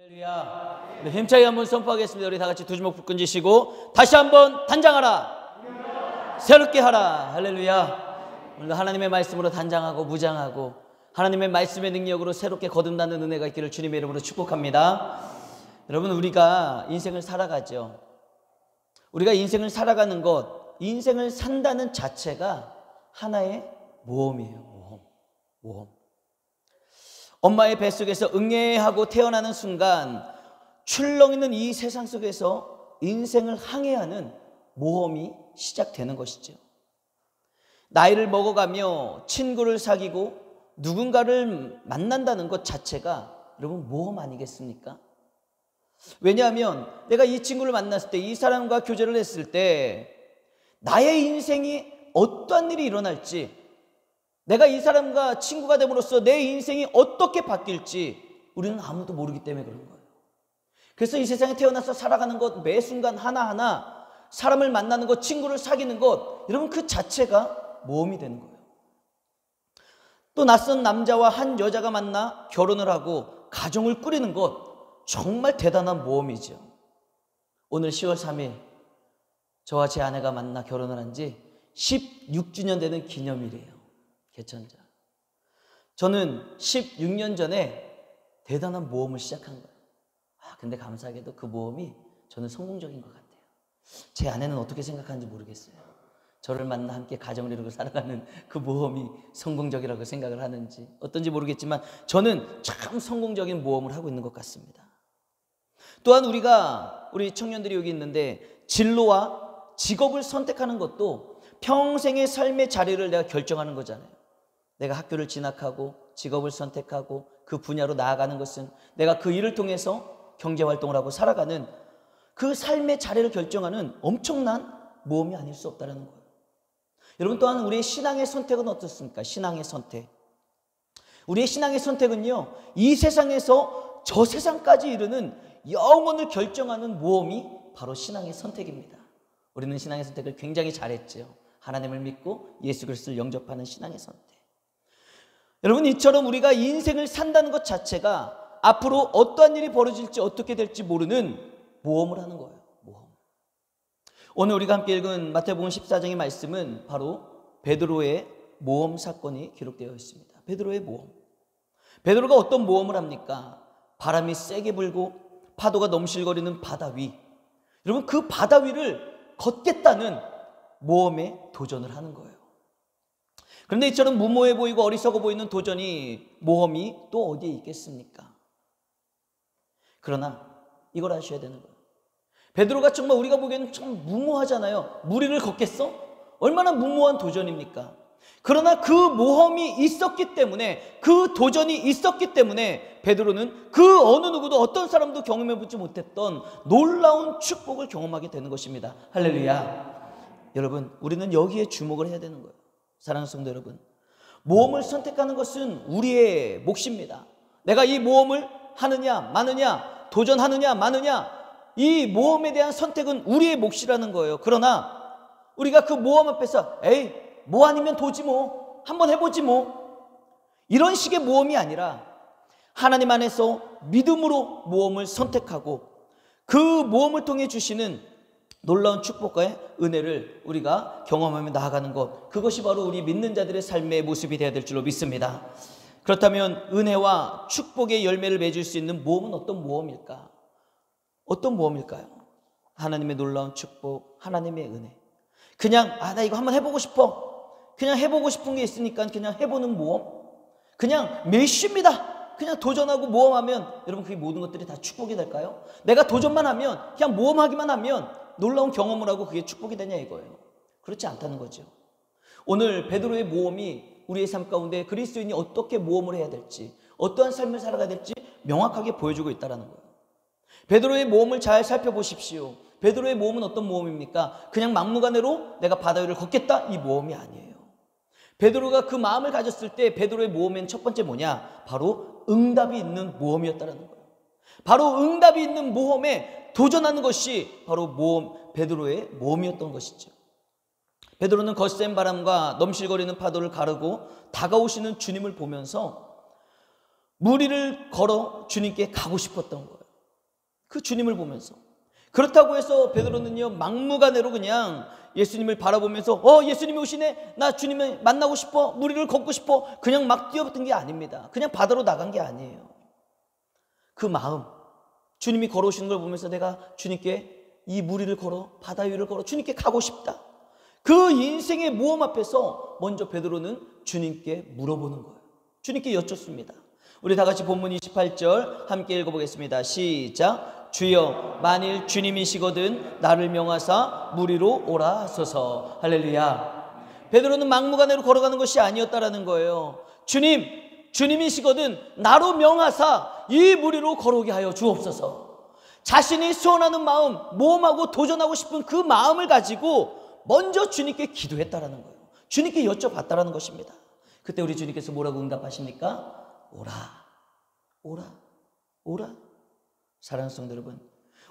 할렐루야. 네, 힘차게 한번 선포하겠습니다. 우리 다 같이 두 주먹 불끈지시고 다시 한번 단장하라. 새롭게 하라. 할렐루야. 오늘도 하나님의 말씀으로 단장하고 무장하고 하나님의 말씀의 능력으로 새롭게 거듭나는 은혜가 있기를 주님의 이름으로 축복합니다. 여러분, 우리가 인생을 살아가죠. 우리가 인생을 살아가는 것, 인생을 산다는 자체가 하나의 모험이에요. 모험. 엄마의 뱃속에서 응애하고 태어나는 순간 출렁이는 이 세상 속에서 인생을 항해하는 모험이 시작되는 것이죠. 나이를 먹어가며 친구를 사귀고 누군가를 만난다는 것 자체가 여러분 모험 아니겠습니까? 왜냐하면 내가 이 친구를 만났을 때, 이 사람과 교제를 했을 때 나의 인생이 어떠한 일이 일어날지, 내가 이 사람과 친구가 됨으로써 내 인생이 어떻게 바뀔지 우리는 아무도 모르기 때문에 그런 거예요. 그래서 이 세상에 태어나서 살아가는 것, 매 순간 하나하나 사람을 만나는 것, 친구를 사귀는 것, 여러분 그 자체가 모험이 되는 거예요. 또 낯선 남자와 한 여자가 만나 결혼을 하고 가정을 꾸리는 것, 정말 대단한 모험이죠. 오늘 10월 3일 저와 제 아내가 만나 결혼을 한 지 16주년 되는 기념일이에요. 개천자. 저는 16년 전에 대단한 모험을 시작한 거예요. 근데 감사하게도 그 모험이 저는 성공적인 것 같아요. 제 아내는 어떻게 생각하는지 모르겠어요. 저를 만나 함께 가정을 이루고 살아가는 그 모험이 성공적이라고 생각을 하는지 어떤지 모르겠지만 저는 참 성공적인 모험을 하고 있는 것 같습니다. 또한 우리 청년들이 여기 있는데 진로와 직업을 선택하는 것도 평생의 삶의 자리를 내가 결정하는 거잖아요. 내가 학교를 진학하고 직업을 선택하고 그 분야로 나아가는 것은 내가 그 일을 통해서 경제활동을 하고 살아가는 그 삶의 자리를 결정하는 엄청난 모험이 아닐 수 없다는 거예요. 여러분, 또한 우리의 신앙의 선택은 어떻습니까? 신앙의 선택. 우리의 신앙의 선택은요, 이 세상에서 저 세상까지 이르는 영혼을 결정하는 모험이 바로 신앙의 선택입니다. 우리는 신앙의 선택을 굉장히 잘했죠. 하나님을 믿고 예수 그리스도를 영접하는 신앙의 선택. 여러분, 이처럼 우리가 인생을 산다는 것 자체가 앞으로 어떠한 일이 벌어질지 어떻게 될지 모르는 모험을 하는 거예요. 모험. 오늘 우리가 함께 읽은 마태복음 14장의 말씀은 바로 베드로의 모험 사건이 기록되어 있습니다. 베드로의 모험. 베드로가 어떤 모험을 합니까? 바람이 세게 불고 파도가 넘실거리는 바다 위. 여러분, 그 바다 위를 걷겠다는 모험에 도전을 하는 거예요. 그런데 이처럼 무모해 보이고 어리석어 보이는 도전이, 모험이 또 어디에 있겠습니까? 그러나 이걸 아셔야 되는 거예요. 베드로가 정말 우리가 보기에는 참 무모하잖아요. 물 위를 걷겠어? 얼마나 무모한 도전입니까? 그러나 그 모험이 있었기 때문에, 그 도전이 있었기 때문에 베드로는 그 어느 누구도 어떤 사람도 경험해보지 못했던 놀라운 축복을 경험하게 되는 것입니다. 할렐루야. 여러분, 우리는 여기에 주목을 해야 되는 거예요. 사랑하는 성도 여러분, 모험을 선택하는 것은 우리의 몫입니다. 내가 이 모험을 하느냐 마느냐, 도전하느냐 마느냐, 이 모험에 대한 선택은 우리의 몫이라는 거예요. 그러나 우리가 그 모험 앞에서 에이 뭐 아니면 도지 뭐, 한번 해보지 뭐, 이런 식의 모험이 아니라 하나님 안에서 믿음으로 모험을 선택하고 그 모험을 통해 주시는 놀라운 축복과의 은혜를 우리가 경험하며 나아가는 것, 그것이 바로 우리 믿는 자들의 삶의 모습이 되어야 될 줄로 믿습니다. 그렇다면 은혜와 축복의 열매를 맺을 수 있는 모험은 어떤 모험일까? 어떤 모험일까요? 하나님의 놀라운 축복, 하나님의 은혜. 그냥 나 이거 한번 해보고 싶어, 그냥 해보고 싶은 게 있으니까 그냥 해보는 모험, 그냥 메시입니다. 그냥 도전하고 모험하면 여러분 그게 모든 것들이 다 축복이 될까요? 내가 도전만 하면, 그냥 모험하기만 하면 놀라운 경험을 하고 그게 축복이 되냐 이거예요. 그렇지 않다는 거죠. 오늘 베드로의 모험이 우리의 삶 가운데 그리스도인이 어떻게 모험을 해야 될지, 어떠한 삶을 살아가야 될지 명확하게 보여주고 있다는 거예요. 베드로의 모험을 잘 살펴보십시오. 베드로의 모험은 어떤 모험입니까? 그냥 막무가내로 내가 바다 위를 걷겠다, 이 모험이 아니에요. 베드로가 그 마음을 가졌을 때 베드로의 모험엔 첫 번째 뭐냐? 바로 응답이 있는 모험이었다는 거예요. 바로 응답이 있는 모험에 도전하는 것이 바로 베드로의 모험이었던 것이죠. 베드로는 거센 바람과 넘실거리는 파도를 가르고 다가오시는 주님을 보면서 물 위를 걸어 주님께 가고 싶었던 거예요. 그 주님을 보면서. 그렇다고 해서 베드로는요 막무가내로 그냥 예수님을 바라보면서 예수님이 오시네, 나 주님을 만나고 싶어, 무리를 걷고 싶어, 그냥 막 뛰어붙은 게 아닙니다. 그냥 바다로 나간 게 아니에요. 그 마음, 주님이 걸어오시는 걸 보면서 내가 주님께 이 무리를 걸어, 바다 위를 걸어 주님께 가고 싶다. 그 인생의 모험 앞에서 먼저 베드로는 주님께 물어보는 거예요. 주님께 여쭙습니다. 우리 다 같이 본문 28절 함께 읽어보겠습니다. 시작. 주여, 만일 주님이시거든 나를 명하사 무리로 오라 하소서. 할렐루야. 베드로는 막무가내로 걸어가는 것이 아니었다라는 거예요. 주님이시거든 나로 명하사 이 무리로 걸어오게 하여 주옵소서. 자신이 소원하는 마음, 모험하고 도전하고 싶은 그 마음을 가지고 먼저 주님께 기도했다라는 거예요. 주님께 여쭤봤다라는 것입니다. 그때 우리 주님께서 뭐라고 응답하십니까? 오라, 오라, 오라. 사랑하는 성도 여러분,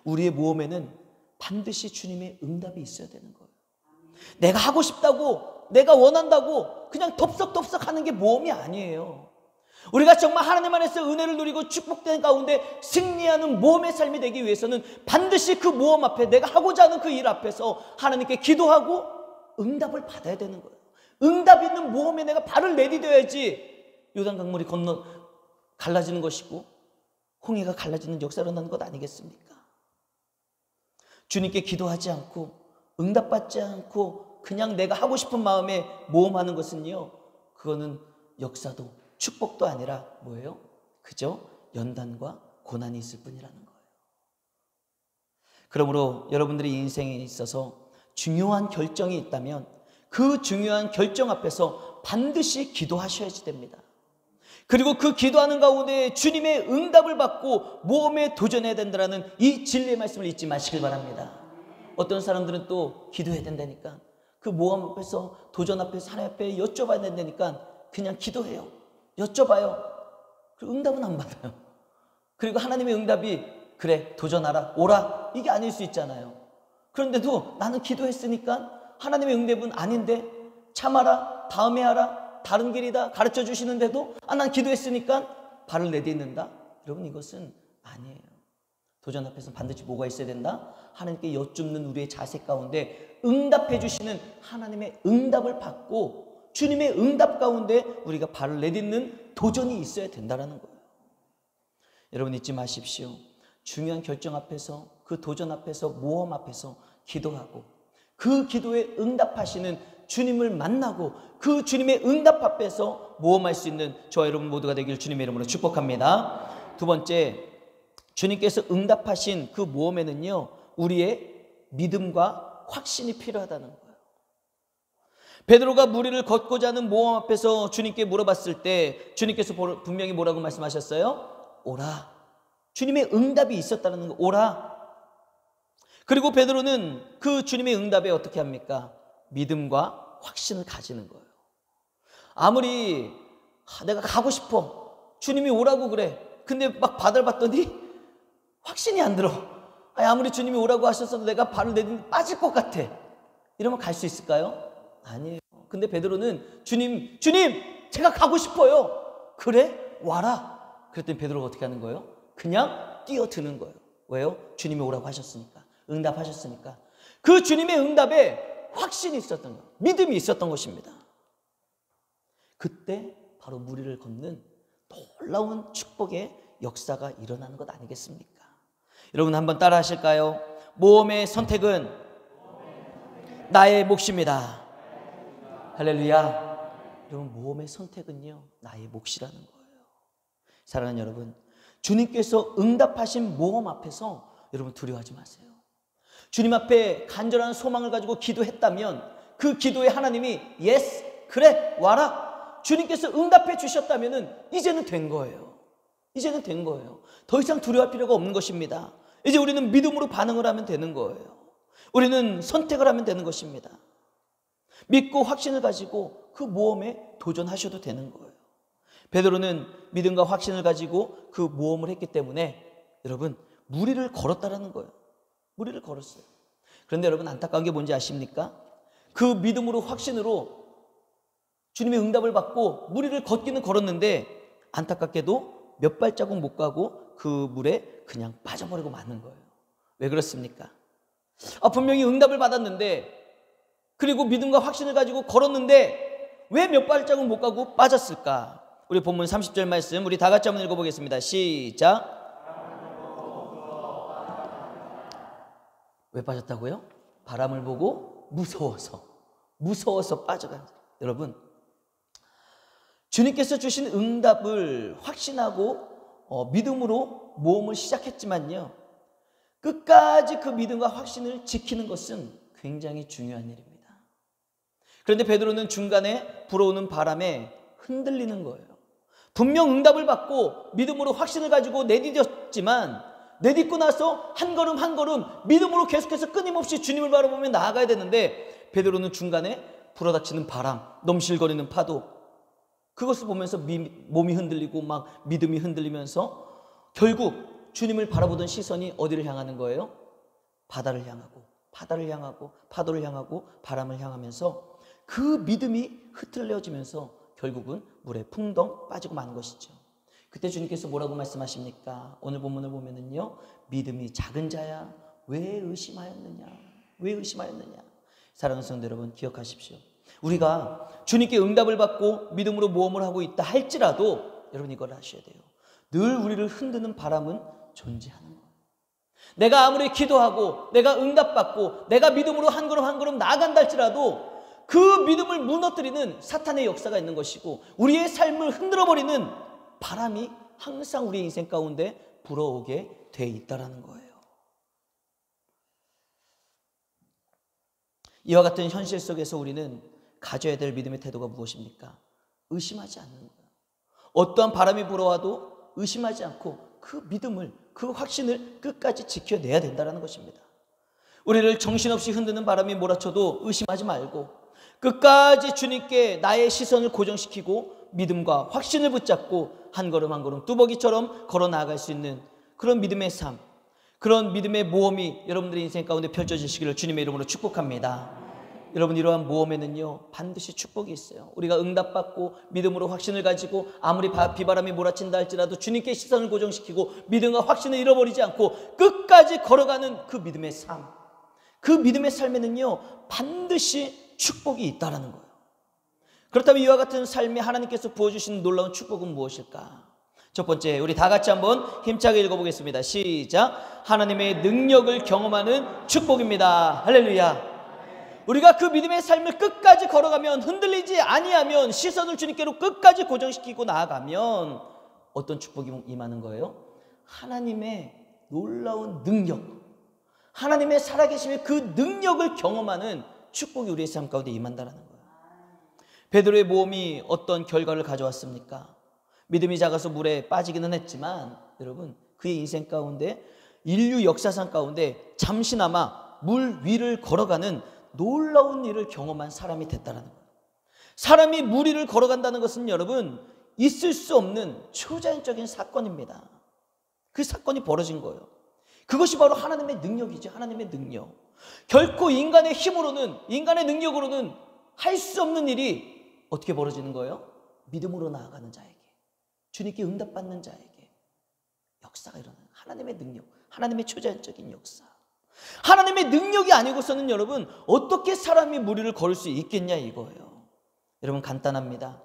우리의 모험에는 반드시 주님의 응답이 있어야 되는 거예요. 내가 하고 싶다고, 내가 원한다고 그냥 덥석덥석 하는 게 모험이 아니에요. 우리가 정말 하나님 안에서 은혜를 누리고 축복된 가운데 승리하는 모험의 삶이 되기 위해서는 반드시 그 모험 앞에, 내가 하고자 하는 그 일 앞에서 하나님께 기도하고 응답을 받아야 되는 거예요. 응답 있는 모험에 내가 발을 내디뎌야지 요단강물이 갈라지는 것이고 홍해가 갈라지는 역사로 나는 것 아니겠습니까? 주님께 기도하지 않고 응답받지 않고 그냥 내가 하고 싶은 마음에 모험하는 것은요, 그거는 역사도 축복도 아니라 뭐예요? 그저 연단과 고난이 있을 뿐이라는 거예요. 그러므로 여러분들의 인생에 있어서 중요한 결정이 있다면 그 중요한 결정 앞에서 반드시 기도하셔야지 됩니다. 그리고 그 기도하는 가운데 주님의 응답을 받고 모험에 도전해야 된다는 이 진리의 말씀을 잊지 마시길 바랍니다. 어떤 사람들은 또 기도해야 된다니까, 그 모험 앞에서, 도전 앞에서 하나님 앞에 여쭤봐야 된다니까 그냥 기도해요. 여쭤봐요. 그리고 응답은 안 받아요. 그리고 하나님의 응답이 그래 도전하라, 오라, 이게 아닐 수 있잖아요. 그런데도 나는 기도했으니까 하나님의 응답은 아닌데 참아라, 다음에 하라, 다른 길이다 가르쳐 주시는데도 난 기도했으니까 발을 내딛는다. 여러분, 이것은 아니에요. 도전 앞에서는 반드시 뭐가 있어야 된다? 하나님께 여쭙는 우리의 자세 가운데 응답해 주시는 하나님의 응답을 받고 주님의 응답 가운데 우리가 발을 내딛는 도전이 있어야 된다는 거예요. 여러분, 잊지 마십시오. 중요한 결정 앞에서, 그 도전 앞에서, 모험 앞에서 기도하고 그 기도에 응답하시는 주님을 만나고 그 주님의 응답 앞에서 모험할 수 있는 저와 여러분 모두가 되길 주님의 이름으로 축복합니다. 두 번째, 주님께서 응답하신 그 모험에는요, 우리의 믿음과 확신이 필요하다는 거예요. 베드로가 무리를 걷고자 하는 모험 앞에서 주님께 물어봤을 때 주님께서 분명히 뭐라고 말씀하셨어요? 오라. 주님의 응답이 있었다는 거, 오라. 그리고 베드로는 그 주님의 응답에 어떻게 합니까? 믿음과 확신을 가지는 거예요. 아무리 내가 가고 싶어, 주님이 오라고 그래, 근데 막 바다를 봤더니 확신이 안 들어. 아무리 주님이 오라고 하셨어도 내가 발을 내딛는 빠질 것 같아. 이러면 갈 수 있을까요? 아니에요. 근데 베드로는 주님 제가 가고 싶어요. 그래? 와라. 그랬더니 베드로가 어떻게 하는 거예요? 그냥 뛰어드는 거예요. 왜요? 주님이 오라고 하셨으니까, 응답하셨으니까. 그 주님의 응답에 확신이 있었던 거예요. 믿음이 있었던 것입니다. 그때 바로 무리를 걷는 놀라운 축복의 역사가 일어나는 것 아니겠습니까? 여러분, 한번 따라 하실까요? 모험의 선택은 나의 몫입니다. 할렐루야. 여러분, 모험의 선택은요, 나의 몫이라는 거예요. 사랑하는 여러분, 주님께서 응답하신 모험 앞에서 여러분 두려워하지 마세요. 주님 앞에 간절한 소망을 가지고 기도했다면 그 기도에 하나님이 예스, 그래, 와라, 주님께서 응답해 주셨다면 이제는 된 거예요. 이제는 된 거예요. 더 이상 두려워할 필요가 없는 것입니다. 이제 우리는 믿음으로 반응을 하면 되는 거예요. 우리는 선택을 하면 되는 것입니다. 믿고 확신을 가지고 그 모험에 도전하셔도 되는 거예요. 베드로는 믿음과 확신을 가지고 그 모험을 했기 때문에 여러분, 무리를 걸었다라는 거예요. 무리를 걸었어요. 그런데 여러분, 안타까운 게 뭔지 아십니까? 그 믿음으로 확신으로 주님의 응답을 받고 무리를 걷기는 걸었는데 안타깝게도 몇 발자국 못 가고 그 물에 그냥 빠져버리고 마는 거예요. 왜 그렇습니까? 분명히 응답을 받았는데, 그리고 믿음과 확신을 가지고 걸었는데 왜 몇 발짝은 못 가고 빠졌을까? 우리 본문 30절 말씀 우리 다 같이 한번 읽어보겠습니다. 시작. 왜 빠졌다고요? 바람을 보고 무서워서 빠져간. 여러분, 주님께서 주신 응답을 확신하고 믿음으로 모험을 시작했지만요, 끝까지 그 믿음과 확신을 지키는 것은 굉장히 중요한 일입니다. 그런데 베드로는 중간에 불어오는 바람에 흔들리는 거예요. 분명 응답을 받고 믿음으로 확신을 가지고 내디뎠지만, 내딛고 나서 한 걸음 한 걸음 믿음으로 계속해서 끊임없이 주님을 바라보며 나아가야 되는데, 베드로는 중간에 불어닥치는 바람, 넘실거리는 파도, 그것을 보면서 몸이 흔들리고 막 믿음이 흔들리면서 결국 주님을 바라보던 시선이 어디를 향하는 거예요? 바다를 향하고 파도를 향하고 바람을 향하면서 그 믿음이 흐트러지면서 결국은 물에 풍덩 빠지고 마는 것이죠. 그때 주님께서 뭐라고 말씀하십니까? 오늘 본문을 보면은요, 믿음이 작은 자야 왜 의심하였느냐, 왜 의심하였느냐. 사랑하는 성도 여러분, 기억하십시오. 우리가 주님께 응답을 받고 믿음으로 모험을 하고 있다 할지라도 여러분 이걸 아셔야 돼요. 늘 우리를 흔드는 바람은 존재하는 거예요. 내가 아무리 기도하고 내가 응답받고 내가 믿음으로 한 걸음 한 걸음 나아간다 할지라도 그 믿음을 무너뜨리는 사탄의 역사가 있는 것이고, 우리의 삶을 흔들어버리는 바람이 항상 우리의 인생 가운데 불어오게 돼 있다는 거예요. 이와 같은 현실 속에서 우리는 가져야 될 믿음의 태도가 무엇입니까? 의심하지 않는 거예요. 어떠한 바람이 불어와도 의심하지 않고 그 믿음을, 그 확신을 끝까지 지켜내야 된다는 것입니다. 우리를 정신없이 흔드는 바람이 몰아쳐도 의심하지 말고 끝까지 주님께 나의 시선을 고정시키고 믿음과 확신을 붙잡고 한 걸음 한 걸음 뚜벅이처럼 걸어 나아갈 수 있는 그런 믿음의 삶, 그런 믿음의 모험이 여러분들의 인생 가운데 펼쳐지시기를 주님의 이름으로 축복합니다. 여러분, 이러한 모험에는요 반드시 축복이 있어요. 우리가 응답받고 믿음으로 확신을 가지고 아무리 비바람이 몰아친다 할지라도 주님께 시선을 고정시키고 믿음과 확신을 잃어버리지 않고 끝까지 걸어가는 그 믿음의 삶, 그 믿음의 삶에는요 반드시 축복이 있다는 거예요. 그렇다면 이와 같은 삶에 하나님께서 부어주신 놀라운 축복은 무엇일까? 첫 번째, 우리 다 같이 한번 힘차게 읽어보겠습니다. 시작. 하나님의 능력을 경험하는 축복입니다. 할렐루야. 우리가 그 믿음의 삶을 끝까지 걸어가면, 흔들리지 아니하면, 시선을 주님께로 끝까지 고정시키고 나아가면 어떤 축복이 임하는 거예요? 하나님의 놀라운 능력, 하나님의 살아계심의 그 능력을 경험하는 축복이 우리의 삶 가운데 임한다는 거예요. 베드로의 모험이 어떤 결과를 가져왔습니까? 믿음이 작아서 물에 빠지기는 했지만 여러분, 그의 인생 가운데, 인류 역사상 가운데 잠시나마 물 위를 걸어가는 놀라운 일을 경험한 사람이 됐다는 거예요. 사람이 물 위를 걸어간다는 것은 여러분 있을 수 없는 초자연적인 사건입니다. 그 사건이 벌어진 거예요. 그것이 바로 하나님의 능력이죠. 하나님의 능력. 결코 인간의 힘으로는, 인간의 능력으로는 할 수 없는 일이 어떻게 벌어지는 거예요? 믿음으로 나아가는 자에게, 주님께 응답받는 자에게 역사가 일어나는 하나님의 능력, 하나님의 초자연적인 역사. 하나님의 능력이 아니고서는 여러분 어떻게 사람이 무리를 걸을 수 있겠냐 이거예요. 여러분, 간단합니다.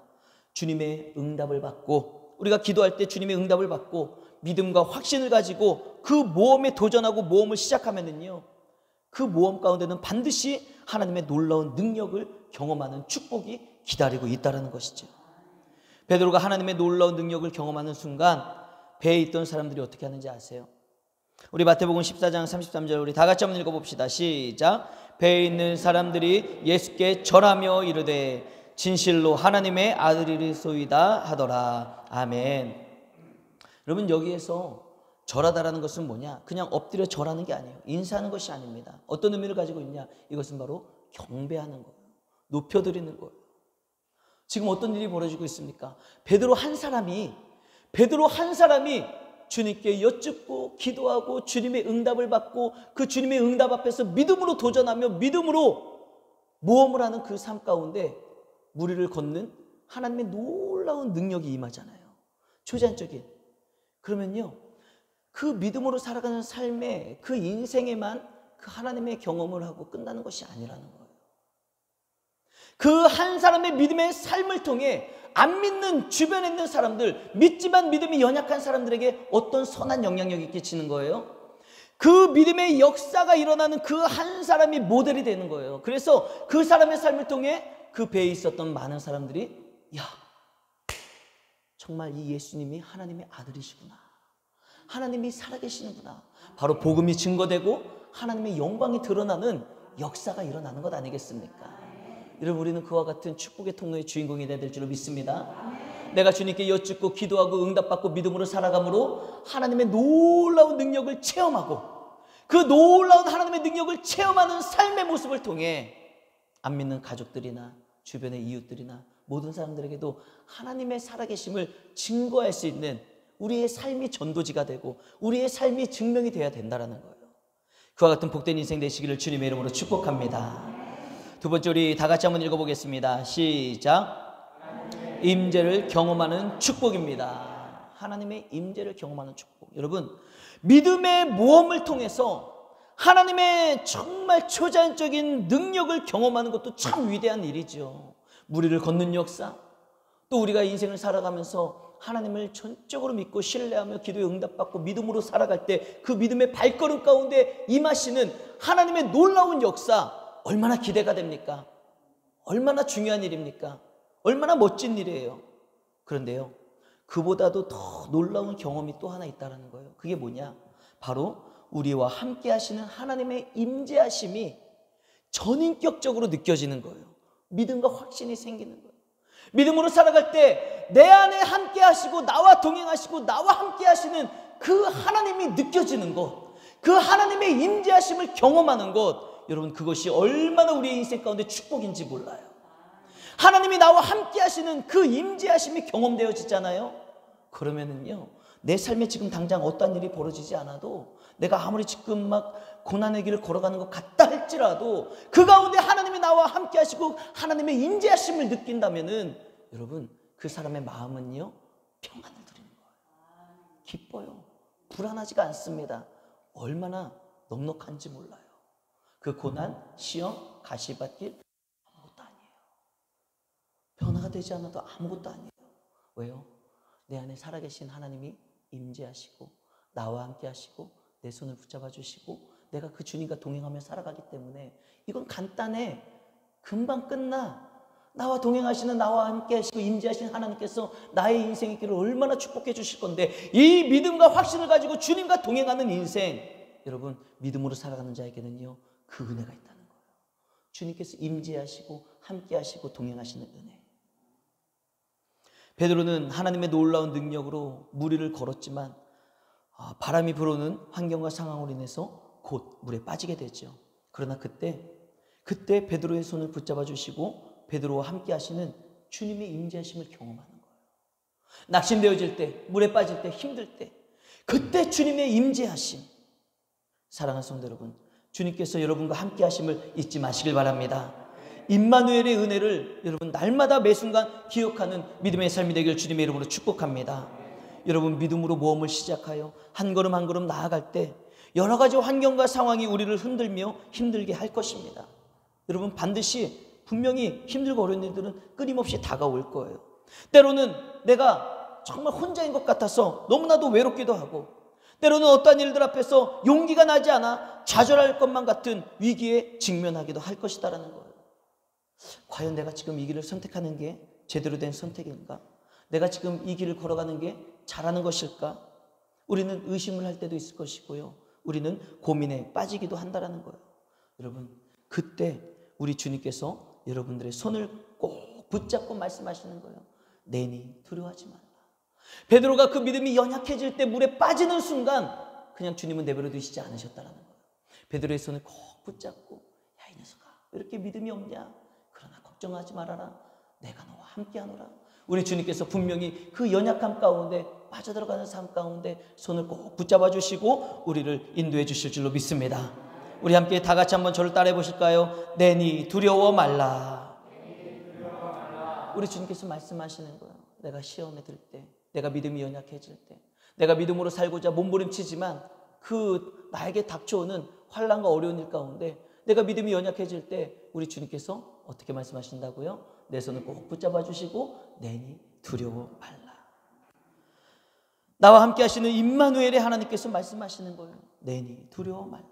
주님의 응답을 받고, 우리가 기도할 때 주님의 응답을 받고 믿음과 확신을 가지고 그 모험에 도전하고 모험을 시작하면은요, 그 모험 가운데는 반드시 하나님의 놀라운 능력을 경험하는 축복이 기다리고 있다는 것이죠. 베드로가 하나님의 놀라운 능력을 경험하는 순간 배에 있던 사람들이 어떻게 하는지 아세요? 우리 마태복음 14장 33절 우리 다 같이 한번 읽어봅시다. 시작. 배에 있는 사람들이 예수께 절하며 이르되 진실로 하나님의 아들이소이다 하더라. 아멘. 여러분, 여기에서 절하다라는 것은 뭐냐? 그냥 엎드려 절하는 게 아니에요. 인사하는 것이 아닙니다. 어떤 의미를 가지고 있냐? 이것은 바로 경배하는 거예요. 높여드리는 거예요. 지금 어떤 일이 벌어지고 있습니까? 베드로 한 사람이 주님께 여쭙고 기도하고 주님의 응답을 받고 그 주님의 응답 앞에서 믿음으로 도전하며 믿음으로 모험을 하는 그 삶 가운데 무리를 걷는 하나님의 놀라운 능력이 임하잖아요. 초자연적인. 그러면요, 그 믿음으로 살아가는 삶에 그 인생에만 그 하나님의 경험을 하고 끝나는 것이 아니라는 거예요. 그 한 사람의 믿음의 삶을 통해 안 믿는 주변에 있는 사람들, 믿지만 믿음이 연약한 사람들에게 어떤 선한 영향력이 끼치는 거예요? 그 믿음의 역사가 일어나는 그 한 사람이 모델이 되는 거예요. 그래서 그 사람의 삶을 통해 그 배에 있었던 많은 사람들이 야, 정말 이 예수님이 하나님의 아들이시구나, 하나님이 살아계시는구나, 바로 복음이 증거되고 하나님의 영광이 드러나는 역사가 일어나는 것 아니겠습니까? 여러분, 우리는 그와 같은 축복의 통로의 주인공이 되야 될 줄로 믿습니다. 내가 주님께 여쭙고 기도하고 응답받고 믿음으로 살아감으로 하나님의 놀라운 능력을 체험하고 그 놀라운 하나님의 능력을 체험하는 삶의 모습을 통해 안 믿는 가족들이나 주변의 이웃들이나 모든 사람들에게도 하나님의 살아계심을 증거할 수 있는 우리의 삶이 전도지가 되고 우리의 삶이 증명이 되어야 된다는 거예요. 그와 같은 복된 인생 되시기를 주님의 이름으로 축복합니다. 두 번째, 우리 다 같이 한번 읽어보겠습니다. 시작. 임재를 경험하는 축복입니다. 하나님의 임재를 경험하는 축복. 여러분, 믿음의 모험을 통해서 하나님의 정말 초자연적인 능력을 경험하는 것도 참 위대한 일이죠. 무리를 걷는 역사, 또 우리가 인생을 살아가면서 하나님을 전적으로 믿고 신뢰하며 기도에 응답받고 믿음으로 살아갈 때 그 믿음의 발걸음 가운데 임하시는 하나님의 놀라운 역사, 얼마나 기대가 됩니까? 얼마나 중요한 일입니까? 얼마나 멋진 일이에요. 그런데요, 그보다도 더 놀라운 경험이 또 하나 있다는 거예요. 그게 뭐냐? 바로 우리와 함께 하시는 하나님의 임재하심이 전인격적으로 느껴지는 거예요. 믿음과 확신이 생기는 거예요. 믿음으로 살아갈 때 내 안에 함께 하시고 나와 동행하시고 나와 함께 하시는 그 하나님이 느껴지는 것, 그 하나님의 임재하심을 경험하는 것, 여러분, 그것이 얼마나 우리의 인생 가운데 축복인지 몰라요. 하나님이 나와 함께 하시는 그 임재하심이 경험되어지잖아요. 그러면은요, 내 삶에 지금 당장 어떤 일이 벌어지지 않아도, 내가 아무리 지금 막 고난의 길을 걸어가는 것 같다 할지라도 그 가운데 하나님이 나와 함께 하시고 하나님의 임재하심을 느낀다면은 여러분, 그 사람의 마음은요, 평안을 드리는 거예요. 기뻐요. 불안하지가 않습니다. 얼마나 넉넉한지 몰라요. 그 고난, 시험, 가시밭길 아무것도 아니에요. 변화가 되지 않아도 아무것도 아니에요. 왜요? 내 안에 살아계신 하나님이 임재하시고 나와 함께 하시고 내 손을 붙잡아 주시고 내가 그 주님과 동행하며 살아가기 때문에 이건 간단해. 금방 끝나. 나와 동행하시는, 나와 함께 하시고 임재하신 하나님께서 나의 인생의 길을 얼마나 축복해 주실 건데, 이 믿음과 확신을 가지고 주님과 동행하는 인생, 여러분, 믿음으로 살아가는 자에게는요, 그 은혜가 있다는 거예요. 주님께서 임재하시고 함께 하시고 동행하시는 은혜. 베드로는 하나님의 놀라운 능력으로 무리를 걸었지만 바람이 불어오는 환경과 상황으로 인해서 곧 물에 빠지게 되죠. 그러나 그때 베드로의 손을 붙잡아 주시고 베드로와 함께 하시는 주님의 임재하심을 경험하는 거예요. 낙심되어질 때, 물에 빠질 때, 힘들 때, 그때 주님의 임재하심. 사랑하는 성도 여러분, 주님께서 여러분과 함께 하심을 잊지 마시길 바랍니다. 임마누엘의 은혜를 여러분 날마다 매 순간 기억하는 믿음의 삶이 되길 주님의 이름으로 축복합니다. 여러분, 믿음으로 모험을 시작하여 한 걸음 한 걸음 나아갈 때 여러 가지 환경과 상황이 우리를 흔들며 힘들게 할 것입니다. 여러분, 반드시 분명히 힘들고 어려운 일들은 끊임없이 다가올 거예요. 때로는 내가 정말 혼자인 것 같아서 너무나도 외롭기도 하고, 때로는 어떠한 일들 앞에서 용기가 나지 않아 좌절할 것만 같은 위기에 직면하기도 할 것이다라는 거예요. 과연 내가 지금 이 길을 선택하는 게 제대로 된 선택인가? 내가 지금 이 길을 걸어가는 게 잘하는 것일까? 우리는 의심을 할 때도 있을 것이고요, 우리는 고민에 빠지기도 한다라는 거예요. 여러분, 그때 우리 주님께서 여러분들의 손을 꼭 붙잡고 말씀하시는 거예요. 내니 두려워하지 말라. 베드로가 그 믿음이 연약해질 때 물에 빠지는 순간 그냥 주님은 내버려 두시지 않으셨다는 거예요. 베드로의 손을 꼭 붙잡고, 야, 이 녀석아, 왜 이렇게 믿음이 없냐? 그러나 걱정하지 말아라. 내가 너와 함께하노라. 우리 주님께서 분명히 그 연약함 가운데, 빠져들어가는 삶 가운데 손을 꼭 붙잡아 주시고 우리를 인도해 주실 줄로 믿습니다. 우리 함께 다 같이 한번 저를 따라해 보실까요? 내니 두려워 말라. 우리 주님께서 말씀하시는 거예요. 내가 시험에 들 때, 내가 믿음이 연약해질 때, 내가 믿음으로 살고자 몸부림치지만 그 나에게 닥쳐오는 환난과 어려운 일 가운데 내가 믿음이 연약해질 때 우리 주님께서 어떻게 말씀하신다고요? 내 손을 꼭 붙잡아 주시고 내니 두려워 말라. 나와 함께 하시는 임마누엘의 하나님께서 말씀하시는 거예요. 내니 두려워 말라.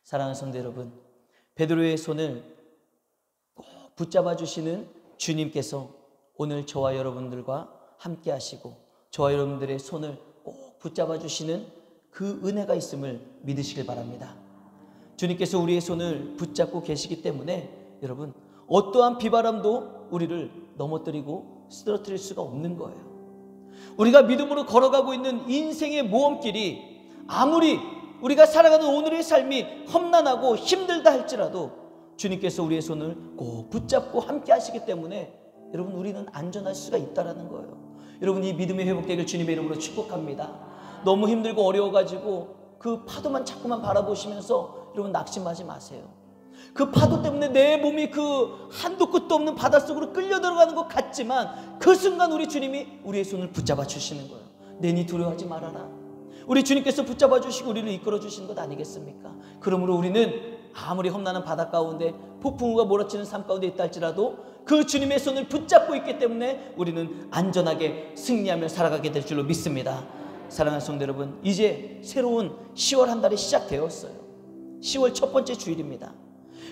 사랑하는 성도 여러분, 베드로의 손을 꼭 붙잡아 주시는 주님께서 오늘 저와 여러분들과 함께 하시고 저와 여러분들의 손을 꼭 붙잡아 주시는 그 은혜가 있음을 믿으시길 바랍니다. 주님께서 우리의 손을 붙잡고 계시기 때문에 여러분, 어떠한 비바람도 우리를 넘어뜨리고 쓰러뜨릴 수가 없는 거예요. 우리가 믿음으로 걸어가고 있는 인생의 모험길이 아무리 우리가 살아가는 오늘의 삶이 험난하고 힘들다 할지라도 주님께서 우리의 손을 꼭 붙잡고 함께 하시기 때문에 여러분, 우리는 안전할 수가 있다는 거예요. 여러분, 이 믿음의 회복되기를 주님의 이름으로 축복합니다. 너무 힘들고 어려워가지고 그 파도만 자꾸만 바라보시면서 여러분, 낙심하지 마세요. 그 파도 때문에 내 몸이 그 한도 끝도 없는 바닷속으로 끌려 들어가는 것 같지만 그 순간 우리 주님이 우리의 손을 붙잡아 주시는 거예요. 내니 두려워하지 말아라. 우리 주님께서 붙잡아 주시고 우리를 이끌어 주시는 것 아니겠습니까? 그러므로 우리는 아무리 험난한 바다 가운데 폭풍우가 몰아치는 삶 가운데 있다 할지라도 그 주님의 손을 붙잡고 있기 때문에 우리는 안전하게 승리하며 살아가게 될 줄로 믿습니다. 사랑하는 성도 여러분, 이제 새로운 10월 한 달이 시작되었어요. 10월 첫 번째 주일입니다.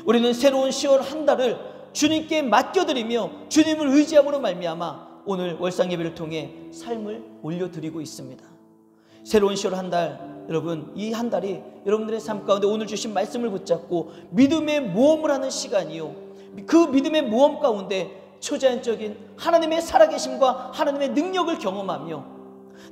우리는 새로운 10월 한 달을 주님께 맡겨드리며 주님을 의지함으로 말미암아 오늘 월상 예배를 통해 삶을 올려드리고 있습니다. 새로운 10월 한 달, 여러분, 이 한 달이 여러분들의 삶 가운데 오늘 주신 말씀을 붙잡고 믿음의 모험을 하는 시간이요, 그 믿음의 모험 가운데 초자연적인 하나님의 살아계심과 하나님의 능력을 경험하며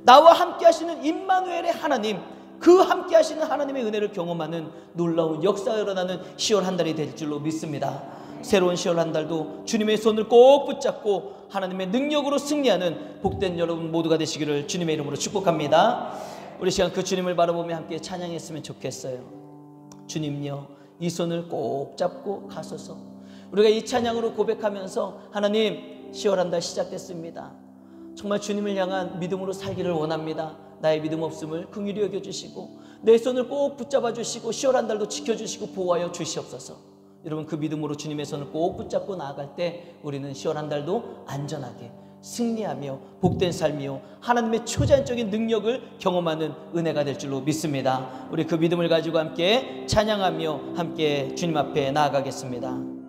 나와 함께 하시는 임마누엘의 하나님, 그 함께 하시는 하나님의 은혜를 경험하는 놀라운 역사가 일어나는 10월 한 달이 될 줄로 믿습니다. 새로운 10월 한 달도 주님의 손을 꼭 붙잡고 하나님의 능력으로 승리하는 복된 여러분 모두가 되시기를 주님의 이름으로 축복합니다. 우리 시간 그 주님을 바라보며 함께 찬양했으면 좋겠어요. 주님요, 이 손을 꼭 잡고 가소서. 우리가 이 찬양으로 고백하면서 하나님, 10월 한 달 시작됐습니다. 정말 주님을 향한 믿음으로 살기를 원합니다. 나의 믿음 없음을 긍휼히 여겨주시고 내 손을 꼭 붙잡아 주시고 10월 한 달도 지켜주시고 보호하여 주시옵소서. 여러분, 그 믿음으로 주님의 손을 꼭 붙잡고 나아갈 때 우리는 10월 한 달도 안전하게 승리하며 복된 삶이요 하나님의 초자연적인 능력을 경험하는 은혜가 될 줄로 믿습니다. 우리 그 믿음을 가지고 함께 찬양하며 함께 주님 앞에 나아가겠습니다.